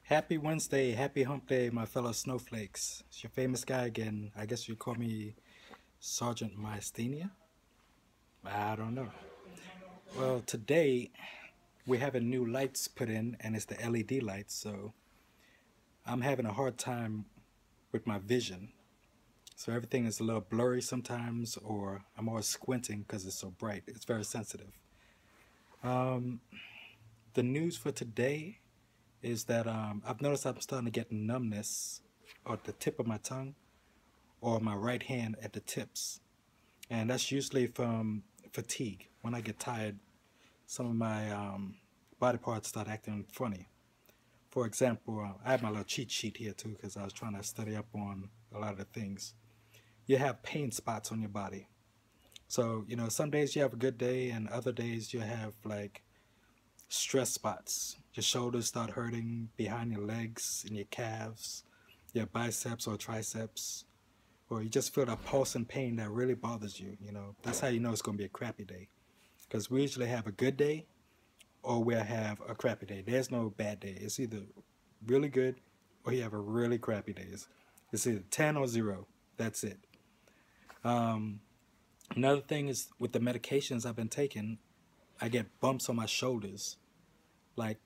Happy Wednesday, happy hump day, my fellow snowflakes. It's your famous guy again. I guess you call me Sergeant Myasthenia? I don't know. Well, today we're having new lights put in, and it's the LED lights, so I'm having a hard time with my vision. So everything is a little blurry sometimes, or I'm always squinting because it's so bright. It's very sensitive. Um, the news for today is that I've noticed I'm starting to get numbness at the tip of my tongue or my right hand at the tips. And that's usually from fatigue. When I get tired, some of my body parts start acting funny. For example, I have my little cheat sheet here too because I was trying to study up on a lot of the things. You have pain spots on your body. So, some days you have a good day and other days you have like stress spots. Your shoulders start hurting behind your legs and your calves, your biceps or triceps, or you just feel that pulsing pain that really bothers you. That's how you know it's going to be a crappy day. Because we usually have a good day or we'll have a crappy day. There's no bad day. It's either really good or you have a really crappy day. It's either 10 or 0. That's it. Another thing is with the medications I've been taking, I get bumps on my shoulders. Like,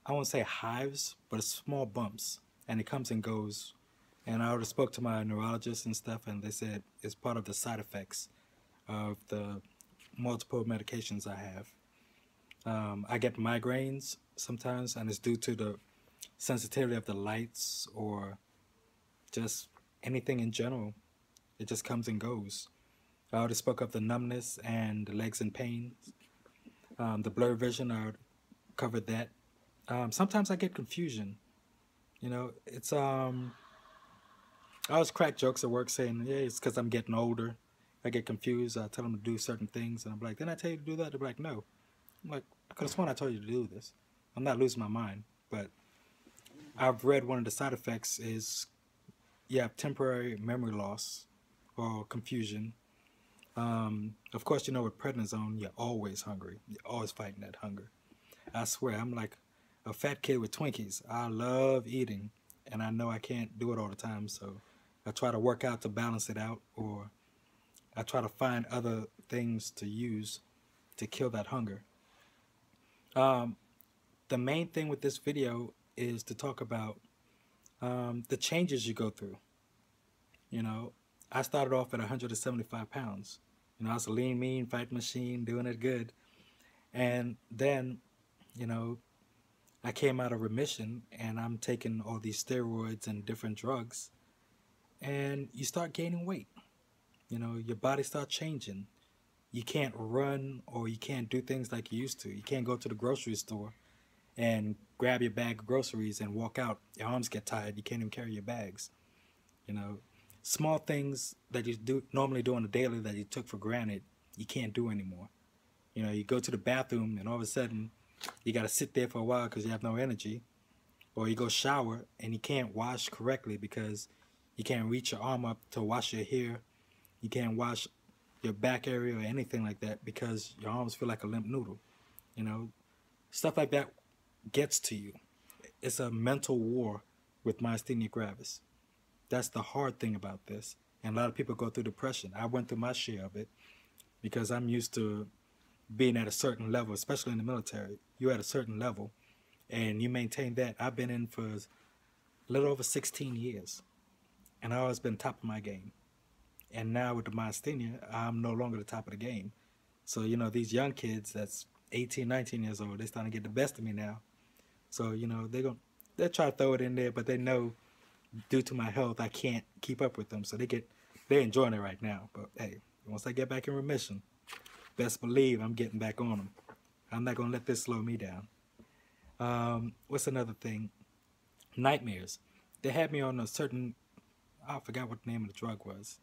I won't say hives, but it's small bumps. And it comes and goes. And I already spoke to my neurologist and stuff, and they said it's part of the side effects of the multiple medications I have. I get migraines sometimes, and it's due to the sensitivity of the lights or just anything in general. It just comes and goes. I already spoke of the numbness and the legs in pain. The blurred vision, I covered that. Sometimes I get confusion. It's I always crack jokes at work saying, yeah, it's because I'm getting older. I get confused. I tell them to do certain things, and I'm like, didn't I tell you to do that? They're like, no. I'm like, I could have sworn I told you to do this. I'm not losing my mind, but I've read one of the side effects is you have temporary memory loss or confusion. Of course, with prednisone, you're always hungry. You're always fighting that hunger. I swear, I'm like a fat kid with Twinkies. I love eating, and I know I can't do it all the time, so I try to work out to balance it out, or I try to find other things to use to kill that hunger. Um, the main thing with this video is to talk about the changes you go through. I started off at 175 pounds. I was a lean, mean fight machine, doing it good. And then, you know, I came out of remission and I'm taking all these steroids and different drugs. And you start gaining weight. Your body starts changing. You can't run or you can't do things like you used to. You can't go to the grocery store and grab your bag of groceries and walk out. Your arms get tired. You can't even carry your bags. You know, small things that you do normally do on a daily that you took for granted, you can't do anymore. You go to the bathroom and all of a sudden you got to sit there for a while because you have no energy. Or you go shower and you can't wash correctly because you can't reach your arm up to wash your hair. You can't wash your back area or anything like that because your arms feel like a limp noodle. Stuff like that gets to you. It's a mental war with myasthenia gravis. That's the hard thing about this. And a lot of people go through depression. I went through my share of it because I'm used to being at a certain level, especially in the military. You're at a certain level and you maintain that. I've been in for a little over 16 years and I've always been top of my game. And now with the myasthenia, I'm no longer the top of the game. So, these young kids that's 18, 19 years old, they're starting to get the best of me now. So, they'll try to throw it in there, but they know due to my health, I can't keep up with them. So they're enjoying it right now. But hey, once I get back in remission, best believe I'm getting back on them. I'm not going to let this slow me down. What's another thing? Nightmares. They had me on a certain, I forgot what the name of the drug was.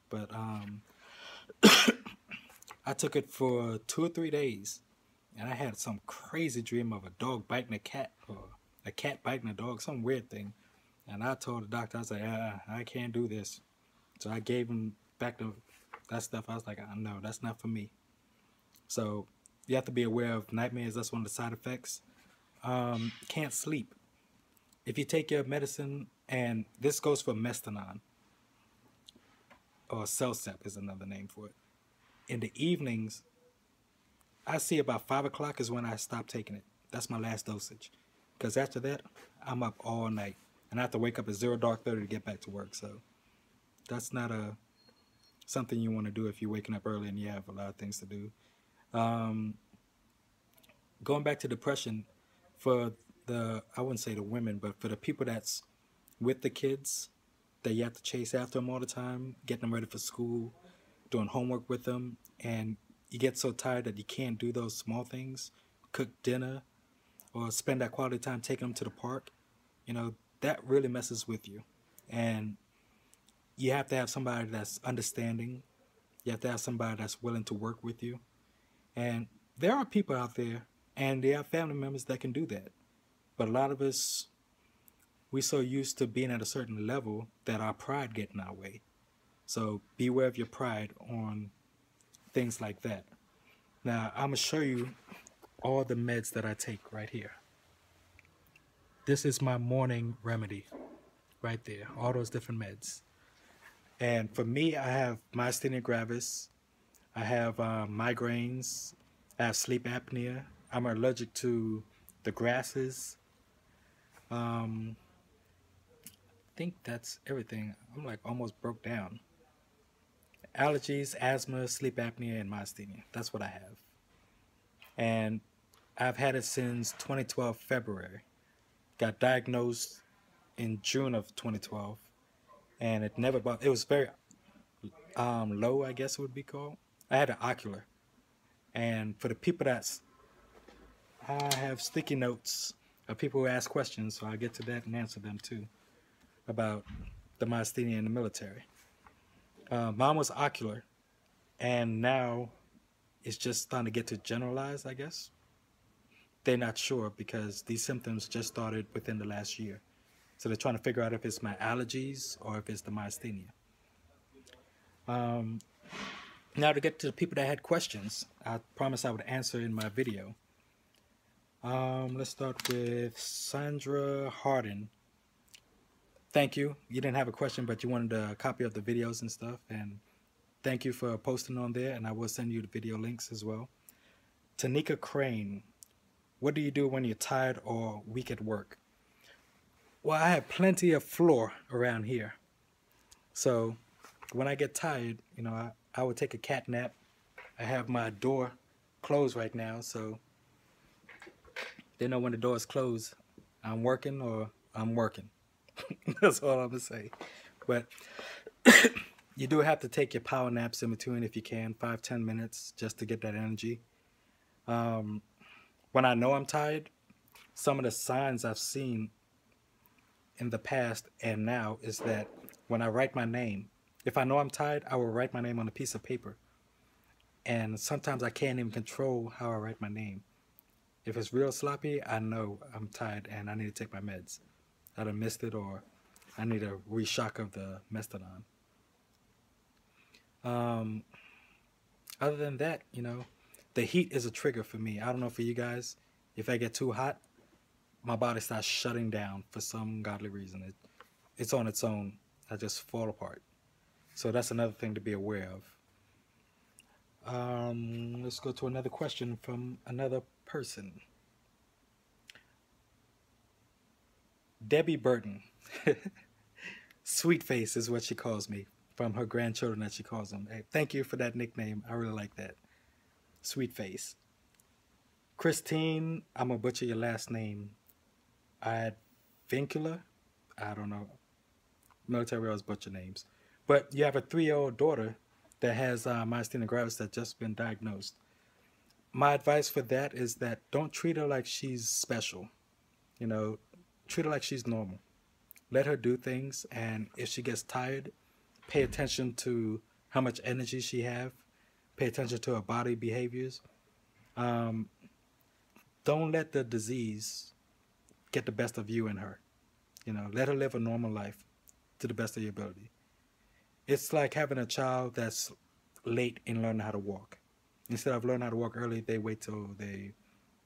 But I took it for 2 or 3 days. And I had some crazy dream of a dog biting a cat or a cat biting a dog, some weird thing. And I told the doctor, I was like, I can't do this. So I gave him back that stuff. I was like, no, that's not for me. So you have to be aware of nightmares. That's one of the side effects. Can't sleep. if you take your medicine, and this goes for Mestinon, or Celsep is another name for it. In the evenings, I see about 5 o'clock is when I stop taking it. That's my last dosage. Because after that, I'm up all night. And I have to wake up at 0 dark 30 to get back to work. So that's not something you want to do if you're waking up early and you have a lot of things to do. Um, Going back to depression, for I wouldn't say the women, but for the people that's with the kids, that you have to chase after them all the time, getting them ready for school, doing homework with them, and you get so tired that you can't do those small things, cook dinner, or spend that quality time taking them to the park, that really messes with you. And you have to have somebody that's understanding. You have to have somebody that's willing to work with you. And there are people out there, and they have family members that can do that. But a lot of us, we're so used to being at a certain level that our pride get in our way. So beware of your pride on things like that. Now, I'm going to show you all the meds that I take right here. This is my morning remedy right there, all those different meds. And for me, I have myasthenia gravis, I have migraines, I have sleep apnea, I'm allergic to the grasses. I think that's everything. I'm like almost broke down. Allergies, asthma, sleep apnea, and myasthenia. That's what I have. And I've had it since 2012 February. Got diagnosed in June of 2012, and it was very low, I guess it would be called. I had an ocular, and for the people I have sticky notes of people who ask questions, so I'll get to that and answer them too about the myasthenia in the military. Mine was ocular, and now it's just starting to get to generalized, I guess. They're not sure because these symptoms just started within the last year. So they're trying to figure out if it's my allergies or if it's the myasthenia. Now to get to the people that had questions, I promised I would answer in my video. Let's start with Sandra Harden. Thank you. You didn't have a question, but you wanted a copy of the videos and stuff. And thank you for posting on there, and I will send you the video links as well. Tanika Crane, what do you do when you're tired or weak at work? Well, I have plenty of floor around here. So when I get tired, I would take a cat nap. I have my door closed right now, so they know when the door is closed, I'm working or I'm working. That's all I'm going to say. But you do have to take your power naps in between if you can, 5-10 minutes, just to get that energy. When I know I'm tired, some of the signs I've seen in the past and now is that when I write my name, if I know I'm tired, I will write my name on a piece of paper. And sometimes I can't even control how I write my name. If it's real sloppy, I know I'm tired and I need to take my meds. I done missed it, or I need a reshock of the Mestinon. Other than that, the heat is a trigger for me. I don't know for you guys. If I get too hot, my body starts shutting down for some godly reason. It's on its own. I just fall apart. So that's another thing to be aware of. Let's go to another question from another person. Debbie Burton. Sweet Face is what she calls me, from her grandchildren that she calls them. Hey, thank you for that nickname. I really like that. Sweet Face. Christine, I'm going to butcher your last name. Advincula? I don't know. Military always butcher names. But you have a 3-year-old daughter that has myasthenia gravis that's just been diagnosed. My advice for that is that don't treat her like she's special. Treat her like she's normal. Let her do things, and if she gets tired, pay attention to how much energy she have. Pay attention to her body behaviors. Don't let the disease get the best of you and her. Let her live a normal life to the best of your ability. It's like having a child that's late in learning how to walk. Instead of learning how to walk early, they wait till they,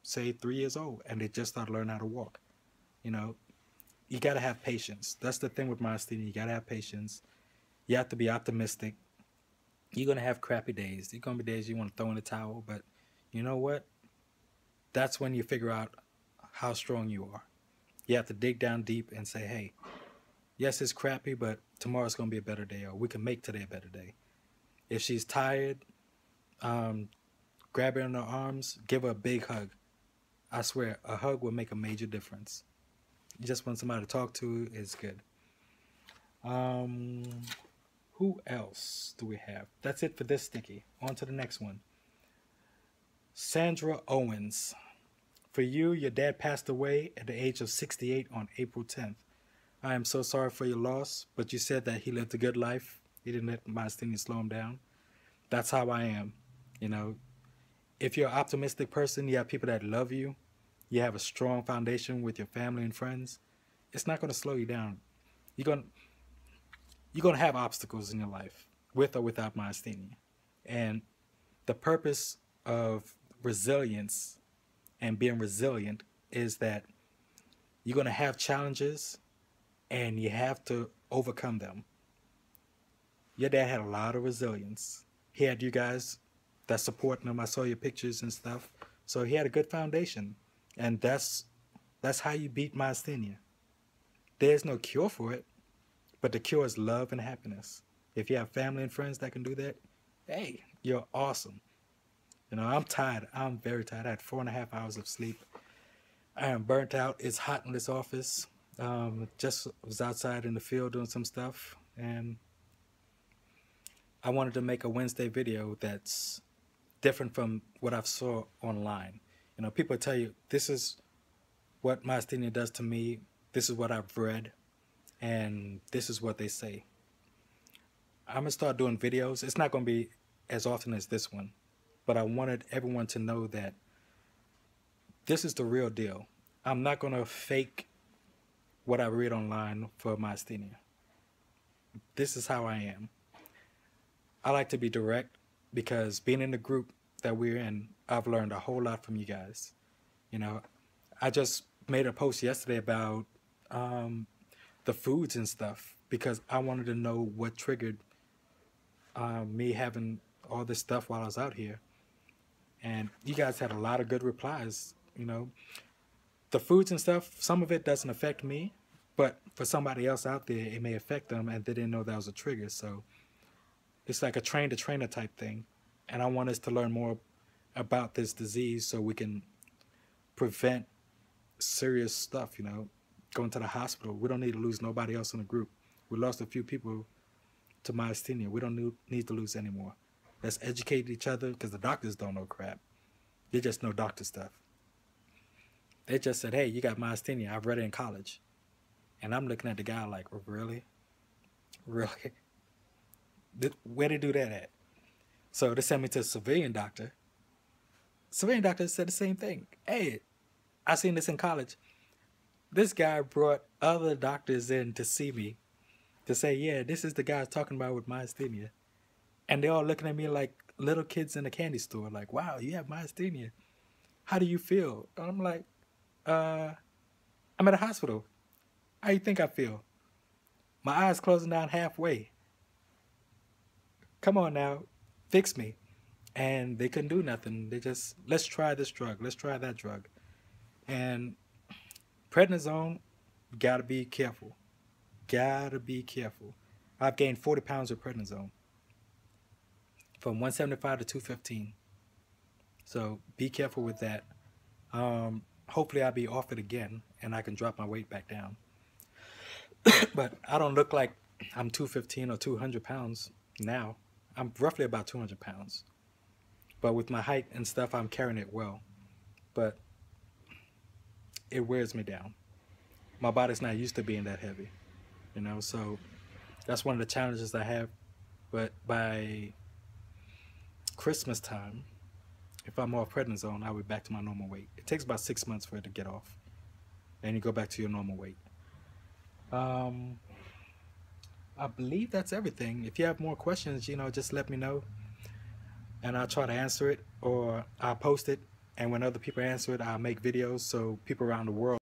say, 3 years old, and they just start learning how to walk. you got to have patience. That's the thing with myasthenia. You got to have patience. You have to be optimistic. You're going to have crappy days. There's going to be days you want to throw in the towel, but you know what? That's when you figure out how strong you are. You have to dig down deep and say, hey, yes, it's crappy, but tomorrow's going to be a better day, or we can make today a better day. If she's tired, grab her in her arms, give her a big hug. I swear, a hug will make a major difference. You just want somebody to talk to is good. Who else do we have? That's it for this sticky. On to the next one. Sandra Owens. For you, your dad passed away at the age of 68 on April 10th. I am so sorry for your loss, but you said that he lived a good life. He didn't let myasthenia slow him down. That's how I am. You know, if you're an optimistic person, you have people that love you, you have a strong foundation with your family and friends, it's not going to slow you down. You're going to have obstacles in your life, with or without myasthenia. And the purpose of resilience and being resilient is that you're going to have challenges and you have to overcome them. Your dad had a lot of resilience. He had you guys that supporting him. I saw your pictures and stuff. So he had a good foundation. And that's how you beat myasthenia. There's no cure for it, but the cure is love and happiness. If you have family and friends that can do that, hey, you're awesome. You know, I'm tired. I'm very tired. I had 4.5 hours of sleep. I am burnt out. It's hot in this office. Just was outside in the field doing some stuff, and I wanted to make a Wednesday video that's different from what I've saw online. You know, people tell you, this is what myasthenia does to me. This is what I've read, and this is what they say. I'm going to start doing videos. It's not going to be as often as this one, but I wanted everyone to know that this is the real deal. I'm not going to fake what I read online for myasthenia. This is how I am. I like to be direct because being in the group that we're in, I've learned a whole lot from you guys. You know, I just made a post yesterday about the foods and stuff because I wanted to know what triggered me having all this stuff while I was out here. And you guys had a lot of good replies. You know, the foods and stuff, some of it doesn't affect me, but for somebody else out there, it may affect them and they didn't know that was a trigger. So it's like a train-the-trainer type thing. And I want us to learn more about this disease so we can prevent serious stuff, you know, going to the hospital. We don't need to lose nobody else in the group. We lost a few people to myasthenia. We don't need to lose any more. Let's educate each other because the doctors don't know crap. They just know doctor stuff. They just said, hey, you got myasthenia. I've read it in college. And I'm looking at the guy like, oh, really? Really? Where they do that at? So they sent me to a civilian doctor. Civilian doctor said the same thing. Hey, I seen this in college. This guy brought other doctors in to see me to say, yeah, this is the guy talking about with myasthenia. And they're all looking at me like little kids in a candy store, like, wow, you have myasthenia. How do you feel? And I'm like, I'm at a hospital. How you think I feel? My eyes closing down halfway. Come on now, fix me. And they couldn't do nothing. They just, let's try this drug. Let's try that drug. And prednisone, gotta be careful. Gotta be careful. I've gained 40 pounds of prednisone. From 175 to 215. So be careful with that. Hopefully I'll be off it again and I can drop my weight back down. But I don't look like I'm 215 or 200 pounds now. I'm roughly about 200 pounds. But with my height and stuff, I'm carrying it well. But it wears me down. My body's not used to being that heavy, you know, so that's one of the challenges I have. But by Christmas time, if I'm off prednisone, I'll be back to my normal weight. It takes about 6 months for it to get off. And you go back to your normal weight. I believe that's everything. If you have more questions, you know, just let me know. And I'll try to answer it, or I'll post it. And when other people answer it, I'll make videos so people around the world